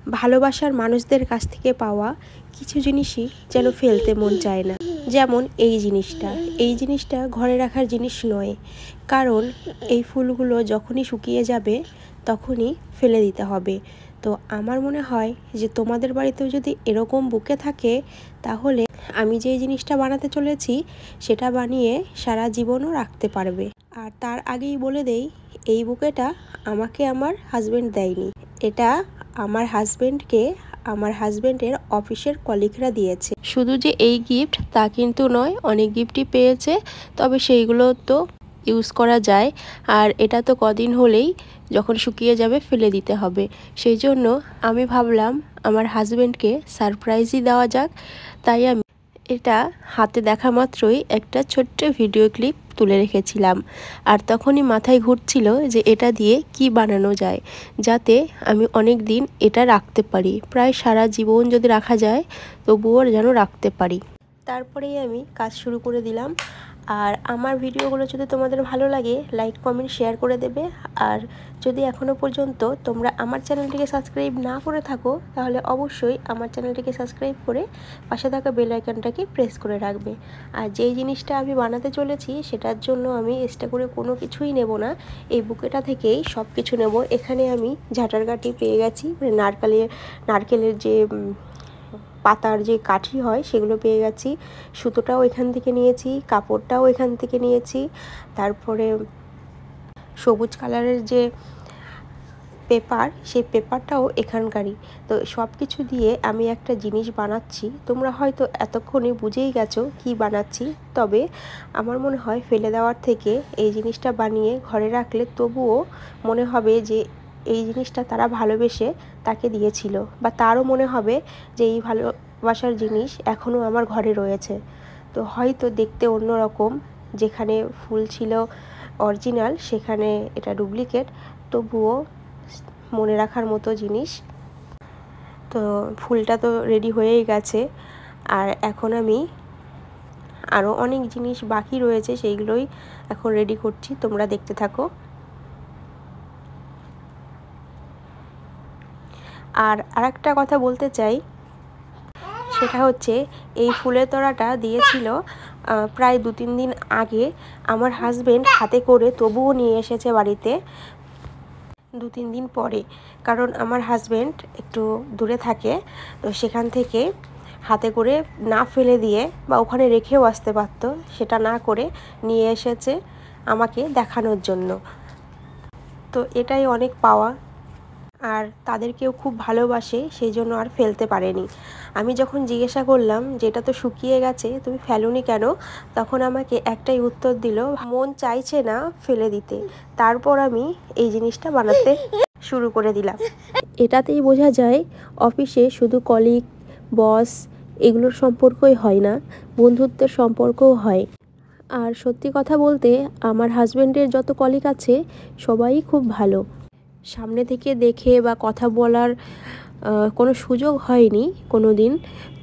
ভালোবাসার মানুষদের কাছ থেকে পাওয়া কিছু জিনিসই যেন ফেলতে মন চায় না। যেমন এই জিনিসটা ঘরে রাখার জিনিস নয়, কারণ এই ফুলগুলো যখনই শুকিয়ে যাবে তখনই ফেলে দিতে হবে। তো আমার মনে হয় যে তোমাদের বাড়িতেও যদি এরকম বুকে থাকে, তাহলে আমি যে জিনিসটা বানাতে চলেছি সেটা বানিয়ে সারা জীবনও রাখতে পারবে। আর তার আগেই বলে দেই, এই বুকেটা আমাকে আমার হাজব্যান্ড দেয়নি, এটা আমার হাজব্যান্ডের অফিসের কলিগরা দিয়েছে। শুধু যে এই গিফট তা কিন্তু নয়, অনেক গিফটই পেয়েছে, তবে সেইগুলো তো ইউজ করা যায়। আর এটা তো কদিন হলেই যখন শুকিয়ে যাবে ফেলে দিতে হবে। সেই জন্য আমি ভাবলাম আমার হাজব্যান্ডকে সারপ্রাইজই দেওয়া যাক। তাই আমি এটা হাতে দেখা মাত্রই একটা ছোট্ট ভিডিও ক্লিপ তুলে রেখেছিলাম। আর তখনই মাথায় ঘুরছিল যে এটা দিয়ে কি বানানো যায়, যাতে আমি অনেক দিন এটা রাখতে পারি, প্রায় সারা জীবন যদি রাখা যায় তবুও যেন রাখতে পারি। তারপরেই আমি কাজ শুরু করে দিলাম। আর আমার ভিডিওগুলো যদি তোমাদের ভালো লাগে, লাইক কমেন্ট শেয়ার করে দেবে। আর যদি এখনও পর্যন্ত তোমরা আমার চ্যানেলটিকে সাবস্ক্রাইব না করে থাকো, তাহলে অবশ্যই আমার চ্যানেলটিকে সাবস্ক্রাইব করে পাশে থাকা বেল আইকনটাকে প্রেস করে রাখবে। আর যেই জিনিসটা আমি বানাতে চলেছি সেটার জন্য আমি এক্সট্রা করে কোনো কিছুই নেব না, এই বুকেটা থেকেই সব কিছু নেব। এখানে আমি ঝাঁটার কাঠি পেয়ে গেছি, মানে নারকেলের যে পাতার যে কাঠি হয় সেগুলো পেয়ে গেছি, সুতোটাও এখান থেকে নিয়েছি, কাপড়টাও এখান থেকে নিয়েছি, তারপরে সবুজ কালারের যে পেপার, সেই পেপারটাও এখানকারই। তো সব কিছু দিয়ে আমি একটা জিনিস বানাচ্ছি, তোমরা হয়তো এতক্ষণে বুঝেই গেছো কি বানাচ্ছি। তবে আমার মনে হয় ফেলে দেওয়ার থেকে এই জিনিসটা বানিয়ে ঘরে রাখলে তবুও মনে হবে যে এই জিনিসটা তারা ভালোবেসে তাকে দিয়েছিল, বা তারও মনে হবে যে এই ভালোবাসার জিনিস এখনও আমার ঘরে রয়েছে। তো হয়তো দেখতে অন্যরকম, যেখানে ফুল ছিল অরিজিনাল সেখানে এটা ডুপ্লিকেট, তবুও মনে রাখার মতো জিনিস। তো ফুলটা তো রেডি হয়েই গেছে, আর এখন আমি আরও অনেক জিনিস বাকি রয়েছে, সেইগুলোই এখন রেডি করছি, তোমরা দেখতে থাকো। আর আরেকটা কথা বলতে চাই, সেটা হচ্ছে এই ফুলের তোড়াটা দিয়েছিল প্রায় 2-3 দিন আগে আমার হাজব্যান্ড হাতে করে, তবুও নিয়ে এসেছে বাড়িতে 2-3 দিন পরে। কারণ আমার হাজব্যান্ড একটু দূরে থাকে, তো সেখান থেকে হাতে করে না ফেলে দিয়ে বা ওখানে রেখেও আসতে পারতো, সেটা না করে নিয়ে এসেছে আমাকে দেখানোর জন্য। তো এটাই অনেক পাওয়া। আর তাদেরকেও খুব ভালোবাসে, সেই জন্য আর ফেলতে পারেনি। আমি যখন জিজ্ঞাসা করলাম যে এটা তো শুকিয়ে গেছে, তুমি ফেলোনি কেন, তখন আমাকে একটাই উত্তর দিল, মন চাইছে না ফেলে দিতে। তারপর আমি এই জিনিসটা বানাতে শুরু করে দিলাম। এটাতেই বোঝা যায় অফিসে শুধু কলিগ, বস এগুলোর সম্পর্কই হয় না, বন্ধুত্বের সম্পর্কও হয়। আর সত্যি কথা বলতে আমার হাজব্যান্ডের যত কলিগ আছে সবাই খুব ভালো। সামনে থেকে দেখে বা কথা বলার কোনো সুযোগ হয়নি কোনো দিন,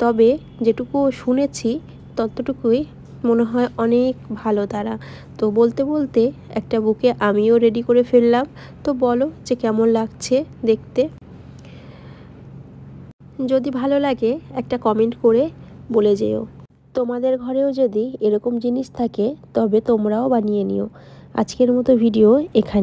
তবে যেটুকু শুনেছি ততটুকুই মনে হয় অনেক ভালো তারা। তো বলতে বলতে একটা বুকে আমিও রেডি করে ফেললাম। তো বলো যে কেমন লাগছে দেখতে। যদি ভালো লাগে একটা কমেন্ট করে বলে যেও। তোমাদের ঘরেও যদি এরকম জিনিস থাকে তবে তোমরাও বানিয়ে নিও। আজকের মতো ভিডিও এখানে।